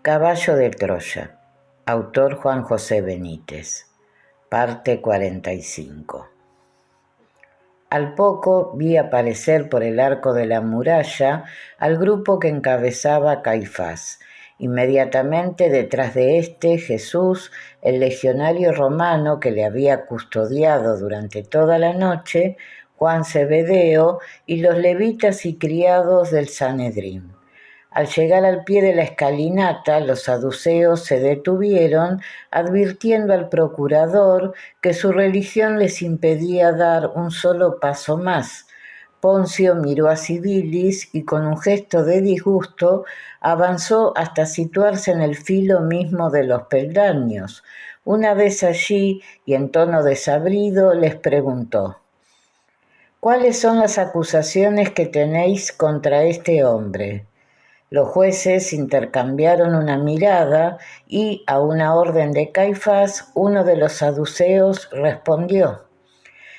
Caballo de Troya. Autor Juan José Benítez. Parte 45. Al poco vi aparecer por el arco de la muralla al grupo que encabezaba Caifás. Inmediatamente detrás de éste, Jesús, el legionario romano que le había custodiado durante toda la noche, Juan Zebedeo y los levitas y criados del Sanedrín. Al llegar al pie de la escalinata, los saduceos se detuvieron, advirtiendo al procurador que su religión les impedía dar un solo paso más. Poncio miró a Civilis y con un gesto de disgusto avanzó hasta situarse en el filo mismo de los peldaños. Una vez allí, y en tono desabrido, les preguntó: ¿cuáles son las acusaciones que tenéis contra este hombre? Los jueces intercambiaron una mirada y, a una orden de Caifás, uno de los saduceos respondió: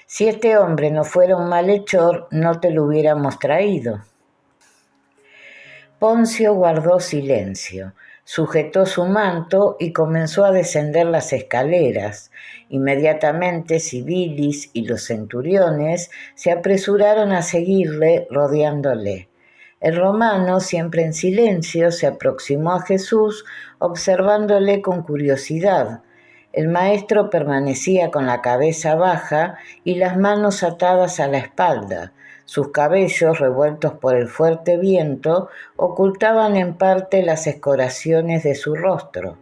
si este hombre no fuera un malhechor, no te lo hubiéramos traído. Poncio guardó silencio, sujetó su manto y comenzó a descender las escaleras. Inmediatamente Civilis y los centuriones se apresuraron a seguirle, rodeándole. El romano, siempre en silencio, se aproximó a Jesús, observándole con curiosidad. El maestro permanecía con la cabeza baja y las manos atadas a la espalda. Sus cabellos, revueltos por el fuerte viento, ocultaban en parte las escoraciones de su rostro.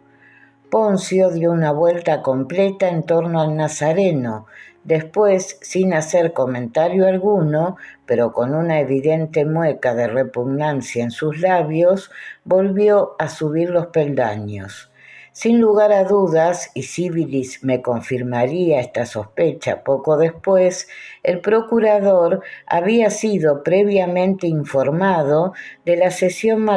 Poncio dio una vuelta completa en torno al nazareno. Después, sin hacer comentario alguno, pero con una evidente mueca de repugnancia en sus labios, volvió a subir los peldaños. Sin lugar a dudas, y Civilis me confirmaría esta sospecha poco después, el procurador había sido previamente informado de la sesión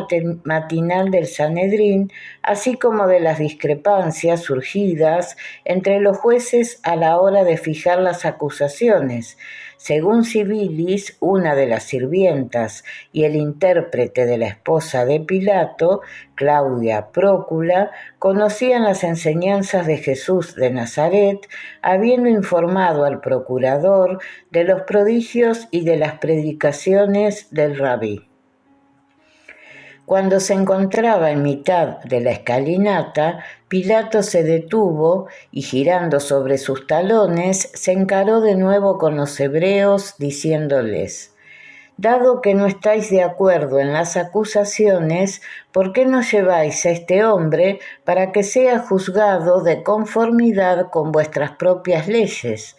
matinal del Sanedrín, así como de las discrepancias surgidas entre los jueces a la hora de fijar las acusaciones. Según Civilis, una de las sirvientas y el intérprete de la esposa de Pilato, Claudia Prócula, conocían las enseñanzas de Jesús de Nazaret, habiendo informado al procurador de los prodigios y de las predicaciones del rabí. Cuando se encontraba en mitad de la escalinata, Pilato se detuvo y, girando sobre sus talones, se encaró de nuevo con los hebreos, diciéndoles: dado que no estáis de acuerdo en las acusaciones, ¿por qué no lleváis a este hombre para que sea juzgado de conformidad con vuestras propias leyes?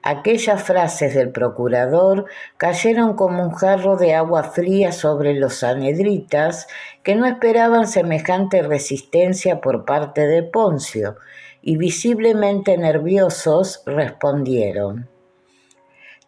Aquellas frases del procurador cayeron como un jarro de agua fría sobre los sanedritas, que no esperaban semejante resistencia por parte de Poncio, y visiblemente nerviosos respondieron: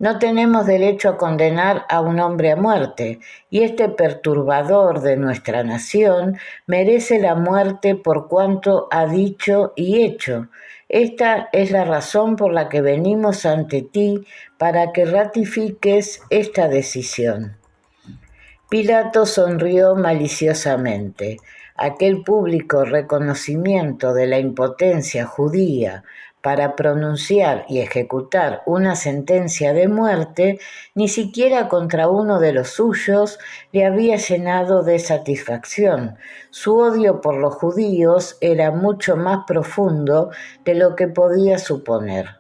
no tenemos derecho a condenar a un hombre a muerte, y este perturbador de nuestra nación merece la muerte por cuanto ha dicho y hecho. Esta es la razón por la que venimos ante ti, para que ratifiques esta decisión. Pilato sonrió maliciosamente. Aquel público reconocimiento de la impotencia judía para pronunciar y ejecutar una sentencia de muerte, ni siquiera contra uno de los suyos, le había llenado de satisfacción. Su odio por los judíos era mucho más profundo de lo que podía suponer.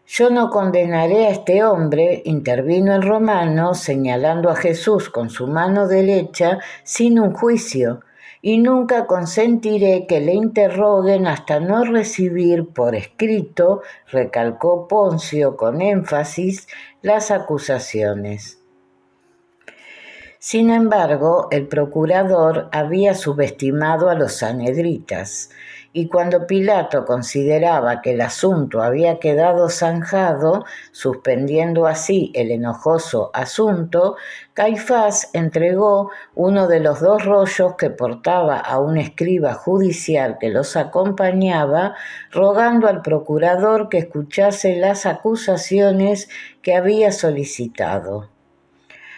Yo no condenaré a este hombre, intervino el romano, señalando a Jesús con su mano derecha, sin un juicio, y nunca consentiré que le interroguen hasta no recibir por escrito, recalcó Poncio con énfasis, las acusaciones. Sin embargo, el procurador había subestimado a los sanedritas, y cuando Pilato consideraba que el asunto había quedado zanjado, suspendiendo así el enojoso asunto, Caifás entregó uno de los 2 rollos que portaba a un escriba judicial que los acompañaba, rogando al procurador que escuchase las acusaciones que había solicitado.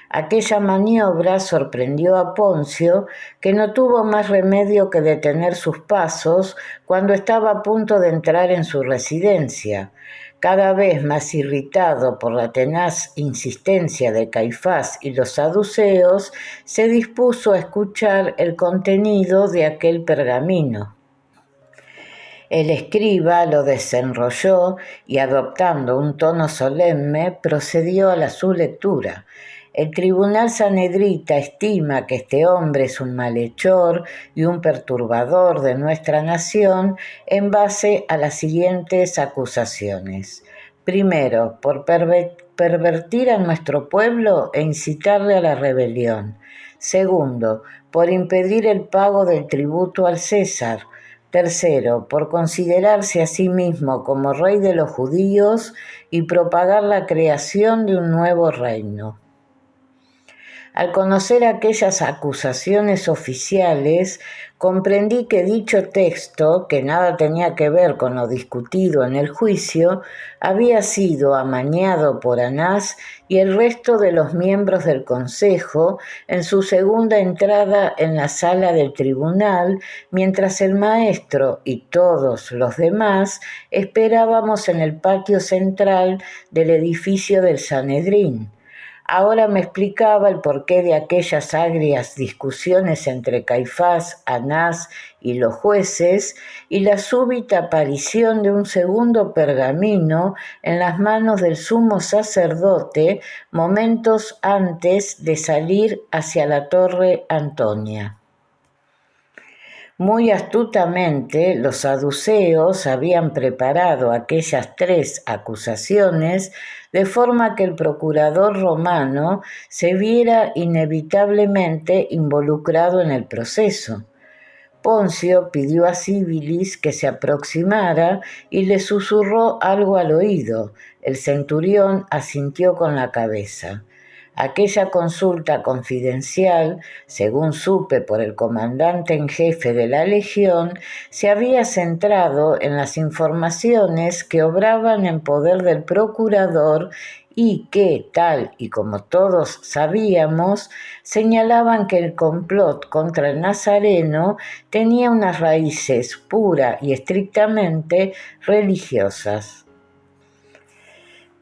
Aquella maniobra sorprendió a Poncio, que no tuvo más remedio que detener sus pasos cuando estaba a punto de entrar en su residencia. Cada vez más irritado por la tenaz insistencia de Caifás y los saduceos, se dispuso a escuchar el contenido de aquel pergamino. El escriba lo desenrolló y, adoptando un tono solemne, procedió a su lectura. El tribunal sanedrita estima que este hombre es un malhechor y un perturbador de nuestra nación en base a las siguientes acusaciones. Primero, por pervertir a nuestro pueblo e incitarle a la rebelión. Segundo, por impedir el pago del tributo al César. Tercero, por considerarse a sí mismo como rey de los judíos y propagar la creación de un nuevo reino. Al conocer aquellas acusaciones oficiales, comprendí que dicho texto, que nada tenía que ver con lo discutido en el juicio, había sido amañado por Anás y el resto de los miembros del consejo en su segunda entrada en la sala del tribunal, mientras el maestro y todos los demás esperábamos en el patio central del edificio del Sanedrín. Ahora me explicaba el porqué de aquellas agrias discusiones entre Caifás, Anás y los jueces y la súbita aparición de un segundo pergamino en las manos del sumo sacerdote momentos antes de salir hacia la torre Antonia. Muy astutamente, los saduceos habían preparado aquellas 3 acusaciones de forma que el procurador romano se viera inevitablemente involucrado en el proceso. Poncio pidió a Civilis que se aproximara y le susurró algo al oído. El centurión asintió con la cabeza. Aquella consulta confidencial, según supe por el comandante en jefe de la legión, se había centrado en las informaciones que obraban en poder del procurador y que, tal y como todos sabíamos, señalaban que el complot contra el nazareno tenía unas raíces pura y estrictamente religiosas.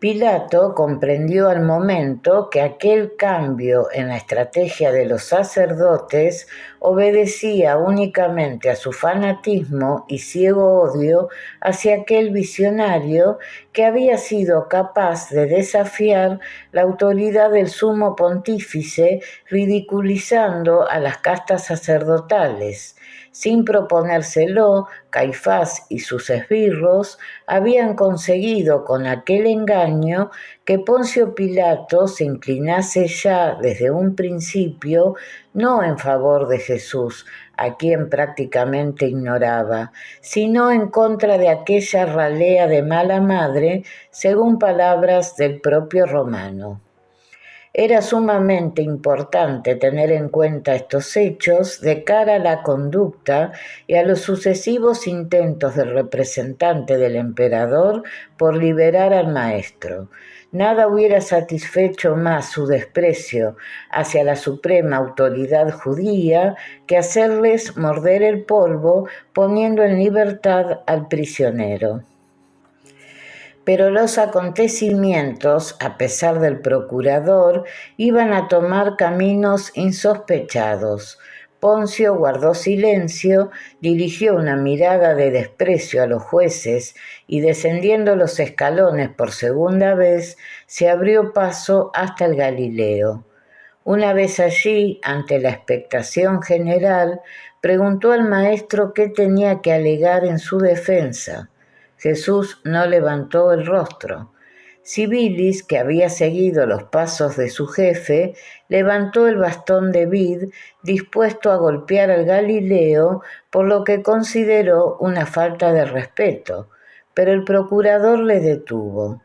Pilato comprendió al momento que aquel cambio en la estrategia de los sacerdotes obedecía únicamente a su fanatismo y ciego odio hacia aquel visionario que había sido capaz de desafiar la autoridad del sumo pontífice, ridiculizando a las castas sacerdotales. Sin proponérselo, Caifás y sus esbirros habían conseguido con aquel engaño que Poncio Pilato se inclinase ya desde un principio no en favor de Jesús, a quien prácticamente ignoraba, sino en contra de aquella ralea de mala madre, según palabras del propio Romano. Era sumamente importante tener en cuenta estos hechos de cara a la conducta y a los sucesivos intentos del representante del emperador por liberar al maestro. Nada hubiera satisfecho más su desprecio hacia la suprema autoridad judía que hacerles morder el polvo poniendo en libertad al prisionero. Pero los acontecimientos, a pesar del procurador, iban a tomar caminos insospechados. Poncio guardó silencio, dirigió una mirada de desprecio a los jueces y, descendiendo los escalones por segunda vez, se abrió paso hasta el Galileo. Una vez allí, ante la expectación general, preguntó al maestro qué tenía que alegar en su defensa. Jesús no levantó el rostro. Civilis, que había seguido los pasos de su jefe, levantó el bastón de vid, dispuesto a golpear al Galileo, por lo que consideró una falta de respeto, pero el procurador le detuvo.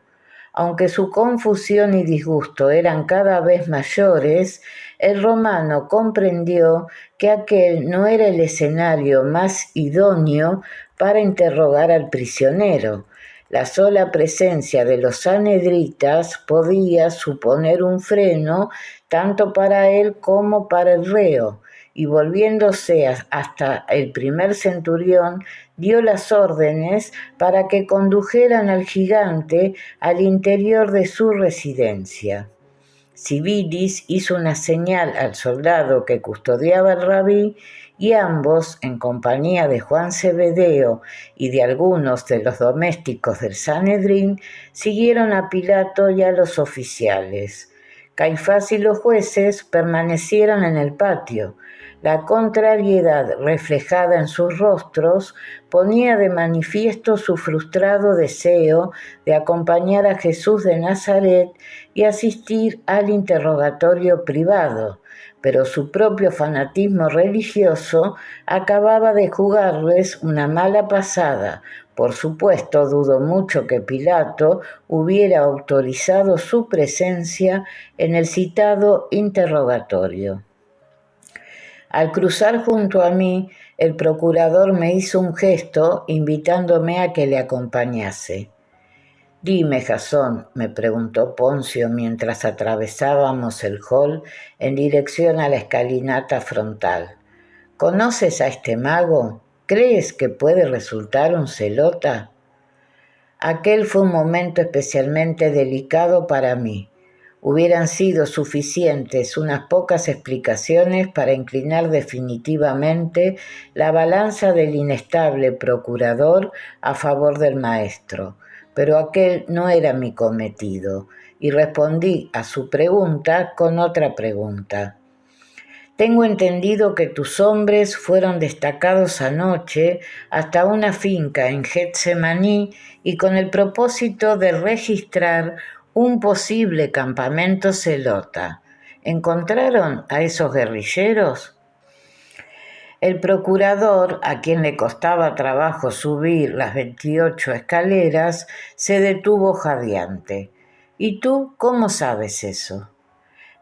Aunque su confusión y disgusto eran cada vez mayores, el romano comprendió que aquel no era el escenario más idóneo para interrogar al prisionero. La sola presencia de los sanhedritas podía suponer un freno tanto para él como para el reo, y volviéndose hasta el primer centurión, dio las órdenes para que condujeran al gigante al interior de su residencia. Civilis hizo una señal al soldado que custodiaba al rabí, y ambos, en compañía de Juan Zebedeo y de algunos de los domésticos del Sanedrín, siguieron a Pilato y a los oficiales. Caifás y los jueces permanecieron en el patio. La contrariedad reflejada en sus rostros ponía de manifiesto su frustrado deseo de acompañar a Jesús de Nazaret y asistir al interrogatorio privado, pero su propio fanatismo religioso acababa de jugarles una mala pasada. Por supuesto, dudo mucho que Pilato hubiera autorizado su presencia en el citado interrogatorio. Al cruzar junto a mí, el procurador me hizo un gesto invitándome a que le acompañase. «Dime, Jasón», me preguntó Poncio mientras atravesábamos el hall en dirección a la escalinata frontal. «¿Conoces a este mago? ¿Crees que puede resultar un celota?» Aquel fue un momento especialmente delicado para mí. Hubieran sido suficientes unas pocas explicaciones para inclinar definitivamente la balanza del inestable procurador a favor del maestro, pero aquel no era mi cometido, y respondí a su pregunta con otra pregunta. «Tengo entendido que tus hombres fueron destacados anoche hasta una finca en Getsemaní y con el propósito de registrar un posible campamento celota. ¿Encontraron a esos guerrilleros?» El procurador, a quien le costaba trabajo subir las 28 escaleras, se detuvo jadeante. «¿Y tú cómo sabes eso?»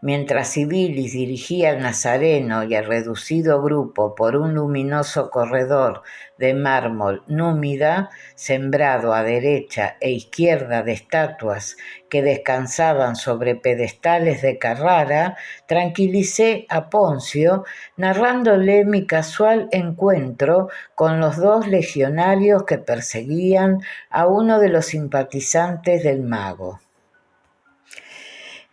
Mientras Civilis dirigía al nazareno y al reducido grupo por un luminoso corredor de mármol númida, sembrado a derecha e izquierda de estatuas que descansaban sobre pedestales de Carrara, tranquilicé a Poncio narrándole mi casual encuentro con los 2 legionarios que perseguían a uno de los simpatizantes del mago.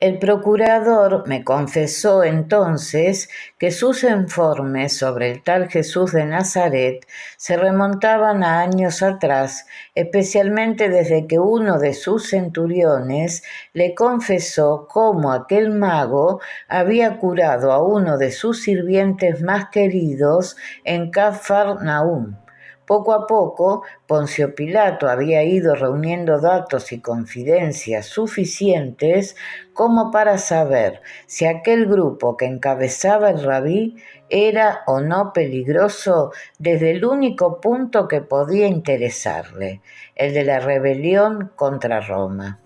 El procurador me confesó entonces que sus informes sobre el tal Jesús de Nazaret se remontaban a años atrás, especialmente desde que uno de sus centuriones le confesó cómo aquel mago había curado a uno de sus sirvientes más queridos en Cafarnaúm. Poco a poco, Poncio Pilato había ido reuniendo datos y confidencias suficientes como para saber si aquel grupo que encabezaba el rabí era o no peligroso desde el único punto que podía interesarle, el de la rebelión contra Roma.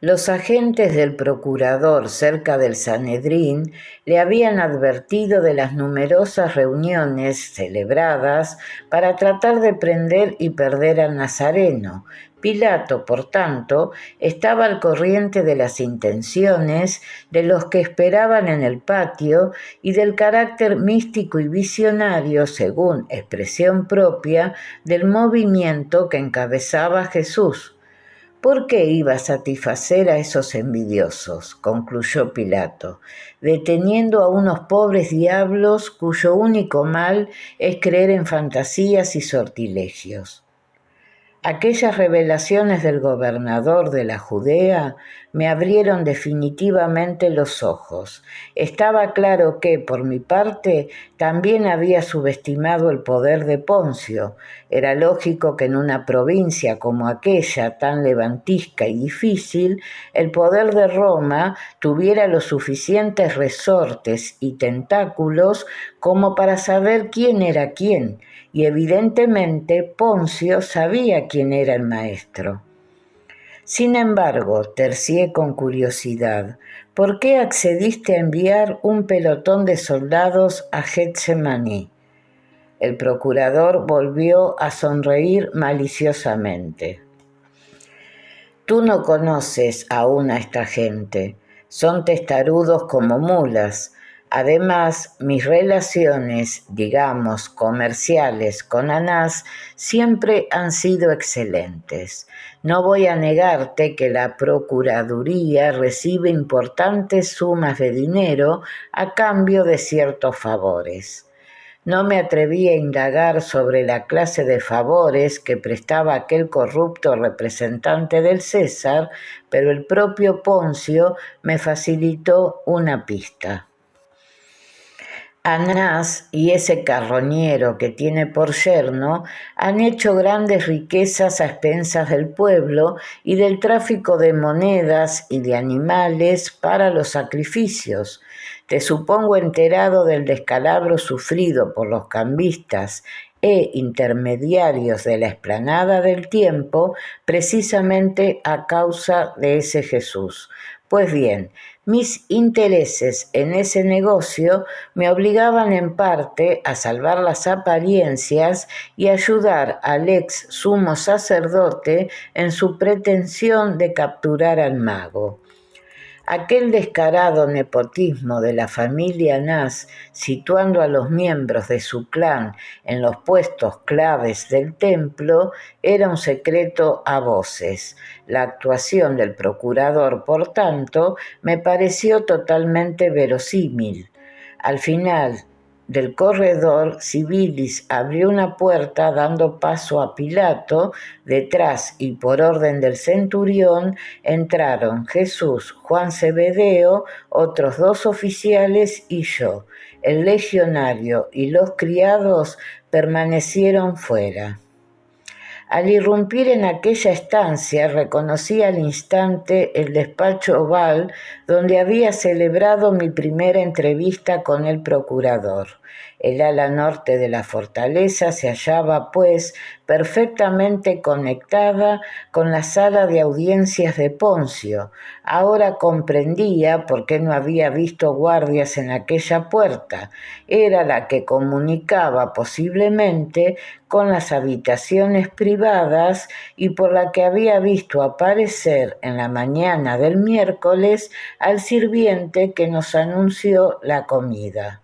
Los agentes del procurador cerca del Sanedrín le habían advertido de las numerosas reuniones celebradas para tratar de prender y perder al nazareno. Pilato, por tanto, estaba al corriente de las intenciones de los que esperaban en el patio y del carácter místico y visionario, según expresión propia, del movimiento que encabezaba Jesús. «¿Por qué iba a satisfacer a esos envidiosos?», concluyó Pilato, «deteniendo a unos pobres diablos cuyo único mal es creer en fantasías y sortilegios». Aquellas revelaciones del gobernador de la Judea me abrieron definitivamente los ojos. Estaba claro que, por mi parte, también había subestimado el poder de Poncio. Era lógico que en una provincia como aquella, tan levantisca y difícil, el poder de Roma tuviera los suficientes resortes y tentáculos como para saber quién era quién, y evidentemente Poncio sabía quién era el maestro. Sin embargo, tercié con curiosidad, ¿por qué accediste a enviar un pelotón de soldados a Getsemaní? El procurador volvió a sonreír maliciosamente. Tú no conoces aún a esta gente. Son testarudos como mulas. Además, mis relaciones, digamos, comerciales con Anás siempre han sido excelentes. No voy a negarte que la Procuraduría recibe importantes sumas de dinero a cambio de ciertos favores. No me atreví a indagar sobre la clase de favores que prestaba aquel corrupto representante del César, pero el propio Poncio me facilitó una pista. Anás y ese carroñero que tiene por yerno han hecho grandes riquezas a expensas del pueblo y del tráfico de monedas y de animales para los sacrificios. Te supongo enterado del descalabro sufrido por los cambistas e intermediarios de la explanada del tiempo precisamente a causa de ese Jesús. Pues bien, mis intereses en ese negocio me obligaban en parte a salvar las apariencias y ayudar al ex sumo sacerdote en su pretensión de capturar al mago. Aquel descarado nepotismo de la familia Anás, situando a los miembros de su clan en los puestos claves del templo, era un secreto a voces. La actuación del procurador, por tanto, me pareció totalmente verosímil. Al final del corredor, Civilis abrió una puerta dando paso a Pilato. Detrás y por orden del centurión entraron Jesús, Juan Zebedeo, otros 2 oficiales y yo. El legionario y los criados permanecieron fuera. Al irrumpir en aquella estancia, reconocí al instante el despacho oval donde había celebrado mi primera entrevista con el procurador. El ala norte de la fortaleza se hallaba, pues, perfectamente conectada con la sala de audiencias de Poncio. Ahora comprendía por qué no había visto guardias en aquella puerta. Era la que comunicaba posiblemente con las habitaciones privadas y por la que había visto aparecer en la mañana del miércoles al sirviente que nos anunció la comida.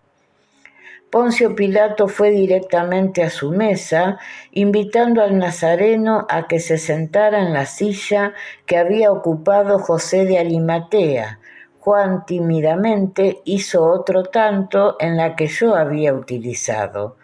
Poncio Pilato fue directamente a su mesa, invitando al nazareno a que se sentara en la silla que había ocupado José de Arimatea. Juan tímidamente hizo otro tanto en la que yo había utilizado.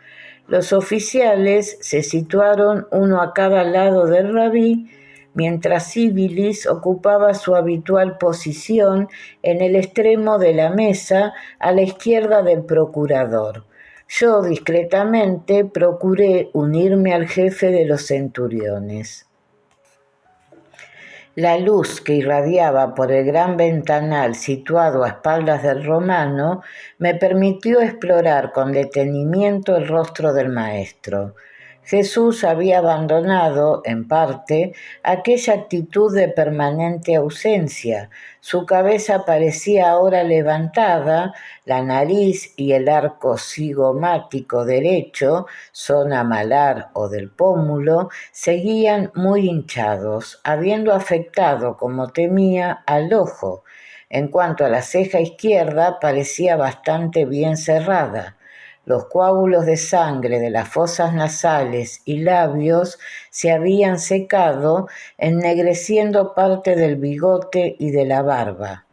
Los oficiales se situaron uno a cada lado del rabí, mientras Civilis ocupaba su habitual posición en el extremo de la mesa a la izquierda del procurador. Yo discretamente procuré unirme al jefe de los centuriones. La luz que irradiaba por el gran ventanal situado a espaldas del romano me permitió explorar con detenimiento el rostro del maestro. Jesús había abandonado, en parte, aquella actitud de permanente ausencia. Su cabeza parecía ahora levantada, la nariz y el arco cigomático derecho, zona malar o del pómulo, seguían muy hinchados, habiendo afectado, como temía, al ojo. En cuanto a la ceja izquierda, parecía bastante bien cerrada. Los coágulos de sangre de las fosas nasales y labios se habían secado, ennegreciendo parte del bigote y de la barba.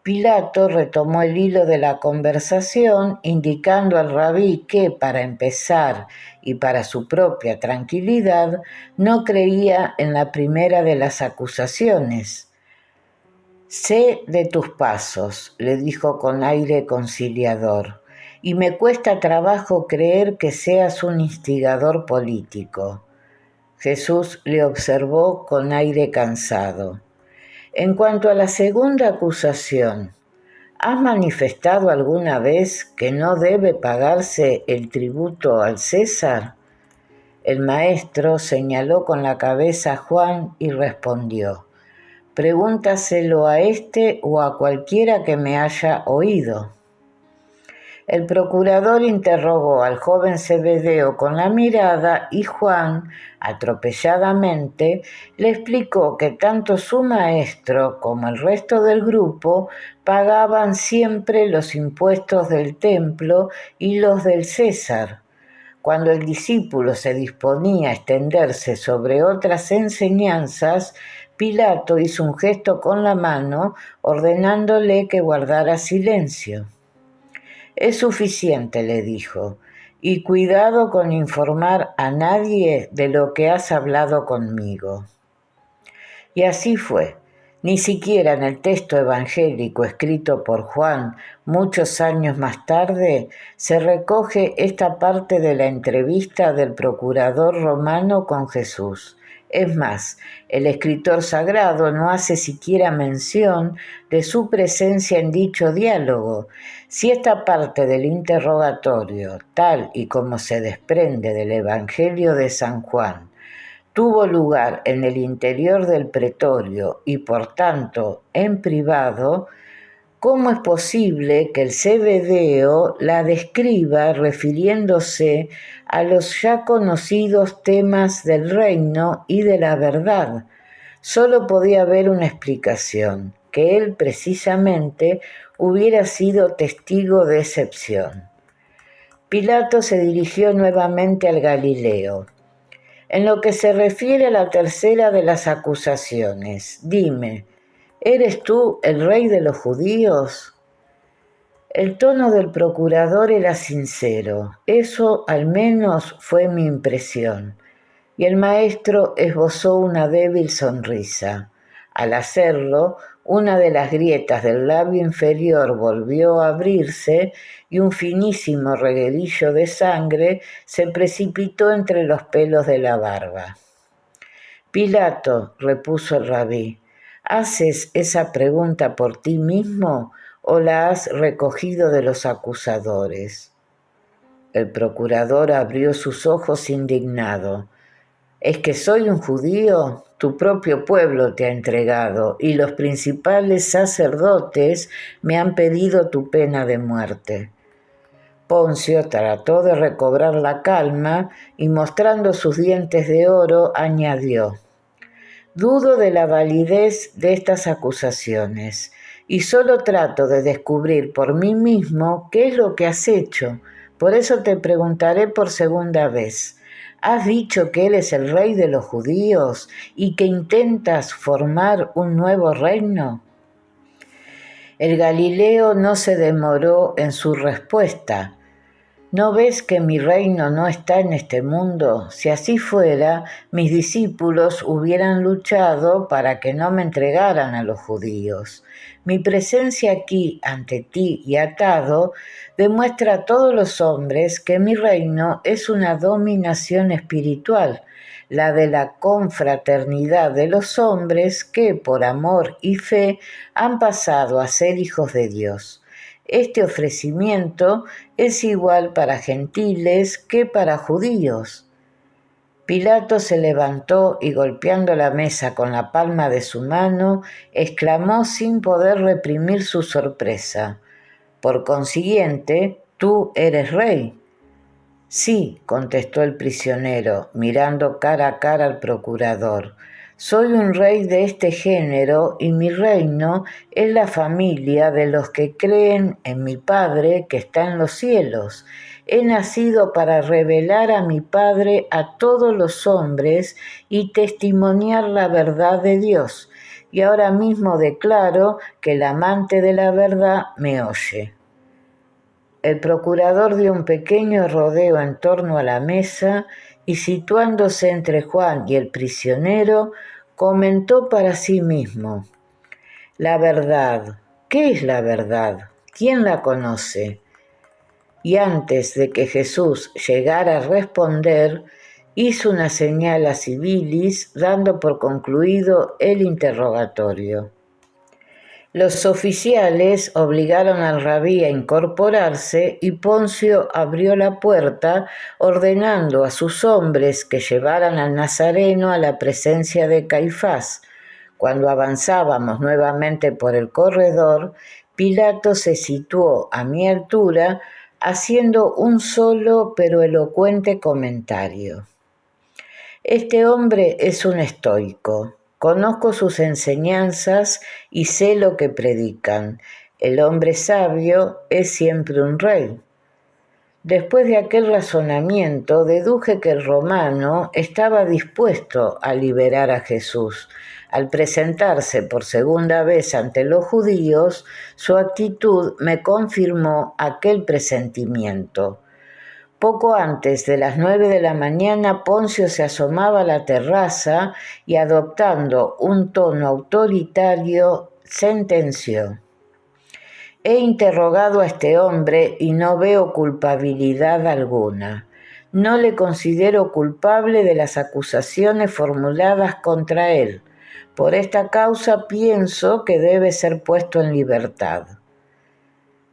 Pilato retomó el hilo de la conversación, indicando al rabí que, para empezar y para su propia tranquilidad, no creía en la primera de las acusaciones. «Sé de tus pasos», le dijo con aire conciliador, «y me cuesta trabajo creer que seas un instigador político». Jesús le observó con aire cansado. «En cuanto a la segunda acusación, ¿has manifestado alguna vez que no debe pagarse el tributo al César?» El maestro señaló con la cabeza a Juan y respondió: «Pregúntaselo a este o a cualquiera que me haya oído». El procurador interrogó al joven Zebedeo con la mirada y Juan, atropelladamente, le explicó que tanto su maestro como el resto del grupo pagaban siempre los impuestos del templo y los del César. Cuando el discípulo se disponía a extenderse sobre otras enseñanzas, Pilato hizo un gesto con la mano, ordenándole que guardara silencio. Es suficiente, le dijo, y cuidado con informar a nadie de lo que has hablado conmigo. Y así fue. Ni siquiera en el texto evangélico escrito por Juan muchos años más tarde se recoge esta parte de la entrevista del procurador romano con Jesús. Es más, el escritor sagrado no hace siquiera mención de su presencia en dicho diálogo. Si esta parte del interrogatorio, tal y como se desprende del Evangelio de San Juan, tuvo lugar en el interior del pretorio y por tanto en privado, ¿cómo es posible que el Zebedeo la describa refiriéndose a los ya conocidos temas del reino y de la verdad? Solo podía haber una explicación, que él precisamente hubiera sido testigo de excepción. Pilato se dirigió nuevamente al Galileo. En lo que se refiere a la tercera de las acusaciones, dime, ¿eres tú el rey de los judíos? El tono del procurador era sincero, eso al menos fue mi impresión, y el maestro esbozó una débil sonrisa. Al hacerlo, una de las grietas del labio inferior volvió a abrirse y un finísimo reguerillo de sangre se precipitó entre los pelos de la barba. Pilato, repuso el rabí, ¿haces esa pregunta por ti mismo o la has recogido de los acusadores? El procurador abrió sus ojos indignado. ¿Es que soy un judío? Tu propio pueblo te ha entregado y los principales sacerdotes me han pedido tu pena de muerte. Poncio trató de recobrar la calma y mostrando sus dientes de oro añadió: dudo de la validez de estas acusaciones y solo trato de descubrir por mí mismo qué es lo que has hecho. Por eso te preguntaré por segunda vez. ¿Has dicho que él es el rey de los judíos y que intentas formar un nuevo reino? El Galileo no se demoró en su respuesta. ¿No ves que mi reino no está en este mundo? Si así fuera, mis discípulos hubieran luchado para que no me entregaran a los judíos. Mi presencia aquí ante ti y atado demuestra a todos los hombres que mi reino es una dominación espiritual, la de la confraternidad de los hombres que, por amor y fe, han pasado a ser hijos de Dios. Este ofrecimiento es igual para gentiles que para judíos. Pilato se levantó y golpeando la mesa con la palma de su mano, exclamó sin poder reprimir su sorpresa: por consiguiente, tú eres rey. Sí, contestó el prisionero, mirando cara a cara al procurador. Soy un rey de este género y mi reino es la familia de los que creen en mi Padre que está en los cielos. He nacido para revelar a mi Padre a todos los hombres y testimoniar la verdad de Dios. Y ahora mismo declaro que el amante de la verdad me oye. El procurador dio un pequeño rodeo en torno a la mesa y situándose entre Juan y el prisionero, comentó para sí mismo: la verdad, ¿qué es la verdad? ¿Quién la conoce? Y antes de que Jesús llegara a responder, hizo una señal a Civilis, dando por concluido el interrogatorio. Los oficiales obligaron al rabí a incorporarse y Poncio abrió la puerta, ordenando a sus hombres que llevaran al Nazareno a la presencia de Caifás. Cuando avanzábamos nuevamente por el corredor, Pilato se situó a mi altura, haciendo un solo pero elocuente comentario. Este hombre es un estoico. Conozco sus enseñanzas y sé lo que predican. El hombre sabio es siempre un rey. Después de aquel razonamiento, deduje que el romano estaba dispuesto a liberar a Jesús. Al presentarse por segunda vez ante los judíos, su actitud me confirmó aquel presentimiento. Poco antes de las 9 de la mañana, Poncio se asomaba a la terraza y, adoptando un tono autoritario, sentenció: «He interrogado a este hombre y no veo culpabilidad alguna. No le considero culpable de las acusaciones formuladas contra él. Por esta causa pienso que debe ser puesto en libertad».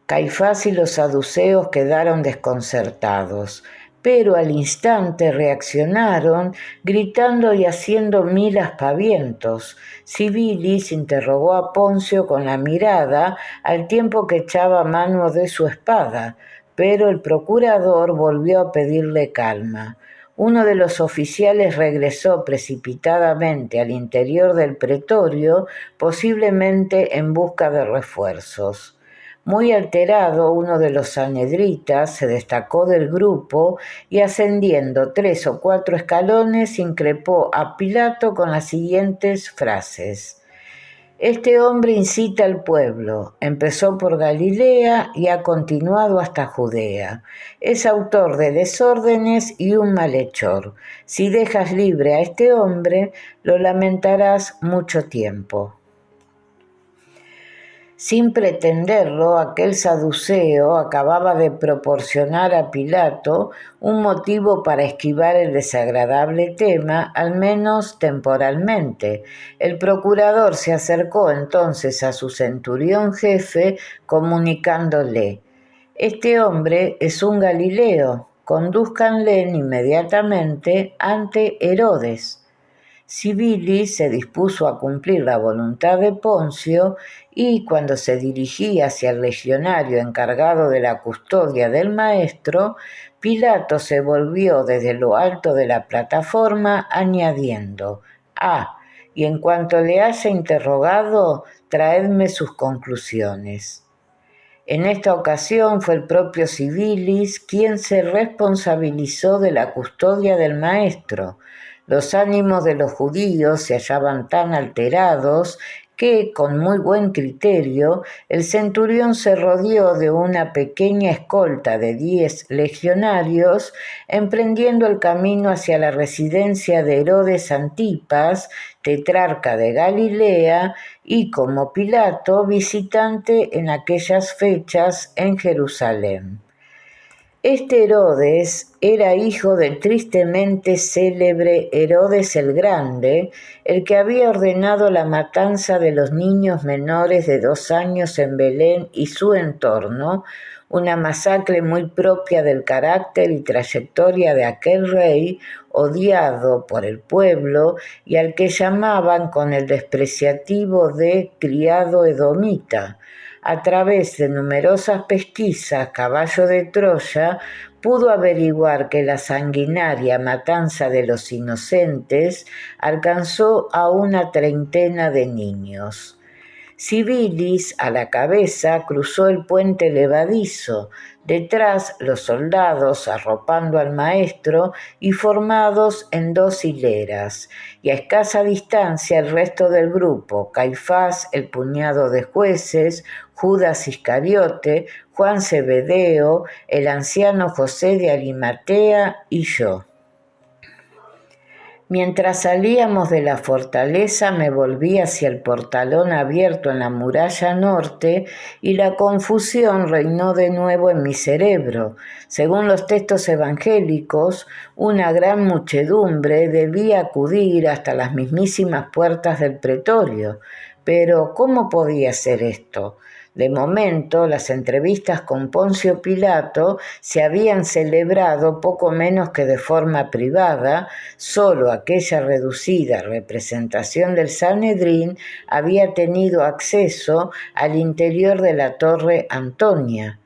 Caifás y los saduceos quedaron desconcertados, pero al instante reaccionaron, gritando y haciendo mil aspavientos. Civilis interrogó a Poncio con la mirada, al tiempo que echaba mano de su espada, pero el procurador volvió a pedirle calma. Uno de los oficiales regresó precipitadamente al interior del pretorio, posiblemente en busca de refuerzos. Muy alterado, uno de los sanhedritas se destacó del grupo y, ascendiendo 3 o 4 escalones, increpó a Pilato con las siguientes frases: «Este hombre incita al pueblo, empezó por Galilea y ha continuado hasta Judea. Es autor de desórdenes y un malhechor. Si dejas libre a este hombre, lo lamentarás mucho tiempo». Sin pretenderlo, aquel saduceo acababa de proporcionar a Pilato un motivo para esquivar el desagradable tema, al menos temporalmente. El procurador se acercó entonces a su centurión jefe, comunicándole: «Este hombre es un Galileo, condúzcanle inmediatamente ante Herodes». Civilis se dispuso a cumplir la voluntad de Poncio y, cuando se dirigía hacia el legionario encargado de la custodia del maestro, Pilato se volvió desde lo alto de la plataforma añadiendo: y en cuanto le haya interrogado, traedme sus conclusiones». En esta ocasión fue el propio Civilis quien se responsabilizó de la custodia del maestro. Los ánimos de los judíos se hallaban tan alterados que, con muy buen criterio, el centurión se rodeó de una pequeña escolta de 10 legionarios, emprendiendo el camino hacia la residencia de Herodes Antipas, tetrarca de Galilea, y, como Pilato, visitante en aquellas fechas en Jerusalén. Este Herodes era hijo del tristemente célebre Herodes el Grande, el que había ordenado la matanza de los niños menores de 2 años en Belén y su entorno, una masacre muy propia del carácter y trayectoria de aquel rey, odiado por el pueblo y al que llamaban con el despreciativo de criado edomita. A través de numerosas pesquisas, Caballo de Troya pudo averiguar que la sanguinaria matanza de los inocentes alcanzó a una 30 de niños. Civilis, a la cabeza, cruzó el puente levadizo, detrás los soldados arropando al maestro y formados en 2 hileras, y a escasa distancia el resto del grupo: Caifás, el puñado de jueces, Judas Iscariote, Juan Zebedeo, el anciano José de Arimatea y yo. Mientras salíamos de la fortaleza, me volví hacia el portalón abierto en la muralla norte y la confusión reinó de nuevo en mi cerebro. Según los textos evangélicos, una gran muchedumbre debía acudir hasta las mismísimas puertas del pretorio. Pero, ¿cómo podía ser esto? De momento, las entrevistas con Poncio Pilato se habían celebrado poco menos que de forma privada. Solo aquella reducida representación del Sanedrín había tenido acceso al interior de la Torre Antonia.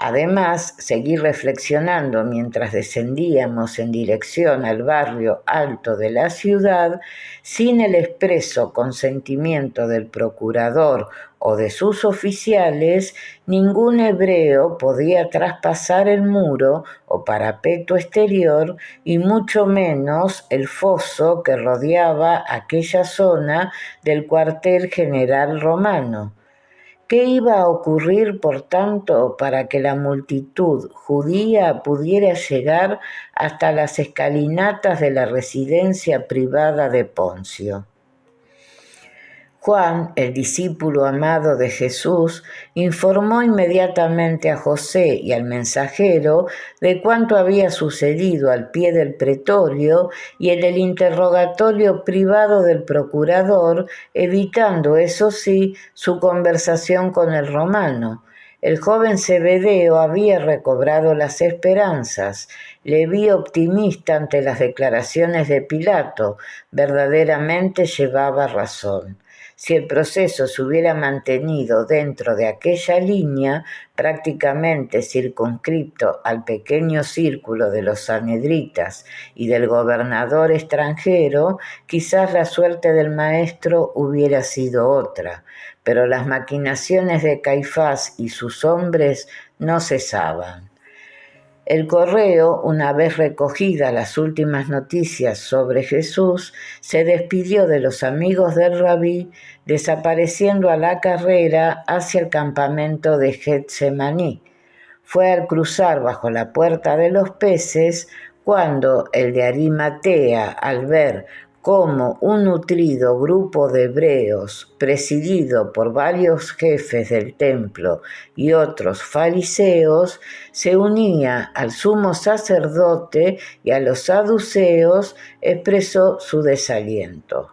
Además, seguí reflexionando mientras descendíamos en dirección al barrio alto de la ciudad, sin el expreso consentimiento del procurador o de sus oficiales, ningún hebreo podía traspasar el muro o parapeto exterior y mucho menos el foso que rodeaba aquella zona del cuartel general romano. ¿Qué iba a ocurrir, por tanto, para que la multitud judía pudiera llegar hasta las escalinatas de la residencia privada de Poncio? Juan, el discípulo amado de Jesús, informó inmediatamente a José y al mensajero de cuánto había sucedido al pie del pretorio y en el interrogatorio privado del procurador, evitando, eso sí, su conversación con el romano. El joven Zebedeo había recobrado las esperanzas. Le vi optimista ante las declaraciones de Pilato. Verdaderamente llevaba razón. Si el proceso se hubiera mantenido dentro de aquella línea, prácticamente circunscripto al pequeño círculo de los sanhedritas y del gobernador extranjero, quizás la suerte del maestro hubiera sido otra, pero las maquinaciones de Caifás y sus hombres no cesaban. El correo, una vez recogidas las últimas noticias sobre Jesús, se despidió de los amigos del rabí, desapareciendo a la carrera hacia el campamento de Getsemaní. Fue al cruzar bajo la puerta de los peces cuando el de Arimatea, al ver cómo un nutrido grupo de hebreos, presidido por varios jefes del templo y otros fariseos, se unía al sumo sacerdote y a los saduceos, expresó su desaliento.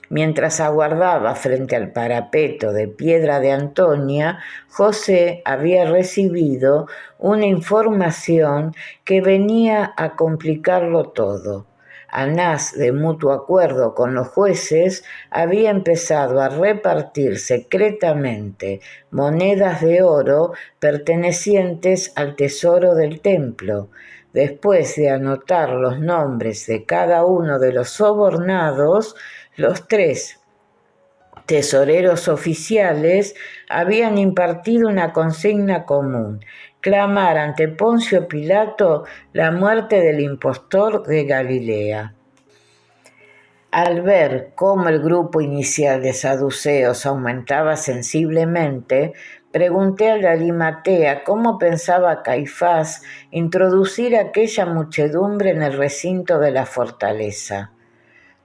Mientras aguardaba frente al parapeto de piedra de Antonia, José había recibido una información que venía a complicarlo todo. Anás, de mutuo acuerdo con los jueces, había empezado a repartir secretamente monedas de oro pertenecientes al tesoro del templo. Después de anotar los nombres de cada uno de los sobornados, los 3 tesoreros oficiales habían impartido una consigna común: clamar ante Poncio Pilato la muerte del impostor de Galilea. Al ver cómo el grupo inicial de saduceos aumentaba sensiblemente, pregunté al de Arimatea cómo pensaba Caifás introducir aquella muchedumbre en el recinto de la fortaleza.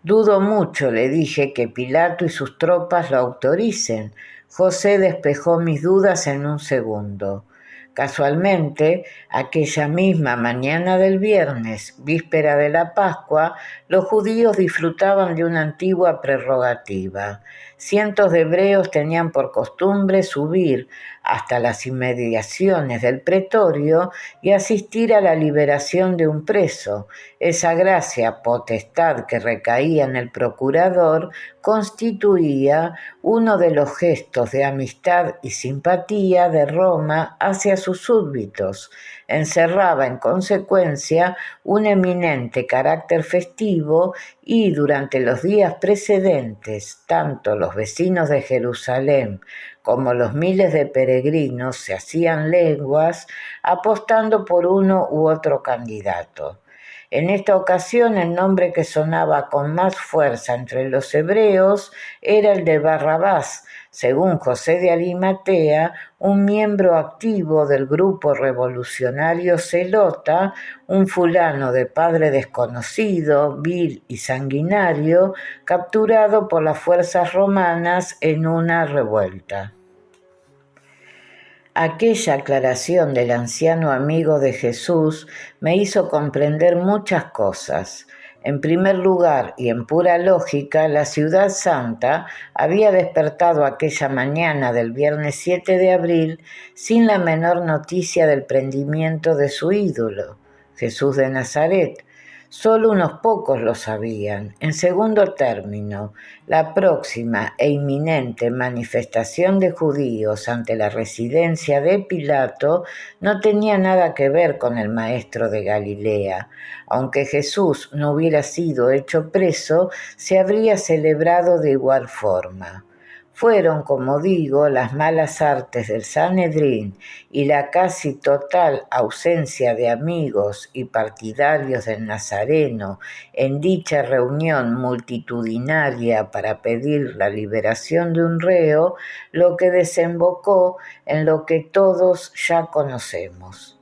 Dudo mucho, le dije, que Pilato y sus tropas lo autoricen. José despejó mis dudas en un segundo. Casualmente, aquella misma mañana del viernes, víspera de la Pascua, los judíos disfrutaban de una antigua prerrogativa. Cientos de hebreos tenían por costumbre subir hasta las inmediaciones del pretorio y asistir a la liberación de un preso. Esa gracia, potestad que recaía en el procurador, constituía uno de los gestos de amistad y simpatía de Roma hacia sus súbditos. Encerraba en consecuencia un eminente carácter festivo y durante los días precedentes, tanto los vecinos de Jerusalén como los miles de peregrinos se hacían leguas apostando por uno u otro candidato. En esta ocasión el nombre que sonaba con más fuerza entre los hebreos era el de Barrabás, según José de Arimatea, un miembro activo del grupo revolucionario zelota, un fulano de padre desconocido, vil y sanguinario, capturado por las fuerzas romanas en una revuelta. Aquella aclaración del anciano amigo de Jesús me hizo comprender muchas cosas. En primer lugar, y en pura lógica, la ciudad santa había despertado aquella mañana del viernes 7 de abril sin la menor noticia del prendimiento de su ídolo, Jesús de Nazaret. Solo unos pocos lo sabían. En segundo término, la próxima e inminente manifestación de judíos ante la residencia de Pilato no tenía nada que ver con el maestro de Galilea. Aunque Jesús no hubiera sido hecho preso, se habría celebrado de igual forma. Fueron, como digo, las malas artes del Sanedrín y la casi total ausencia de amigos y partidarios del Nazareno en dicha reunión multitudinaria para pedir la liberación de un reo, lo que desembocó en lo que todos ya conocemos.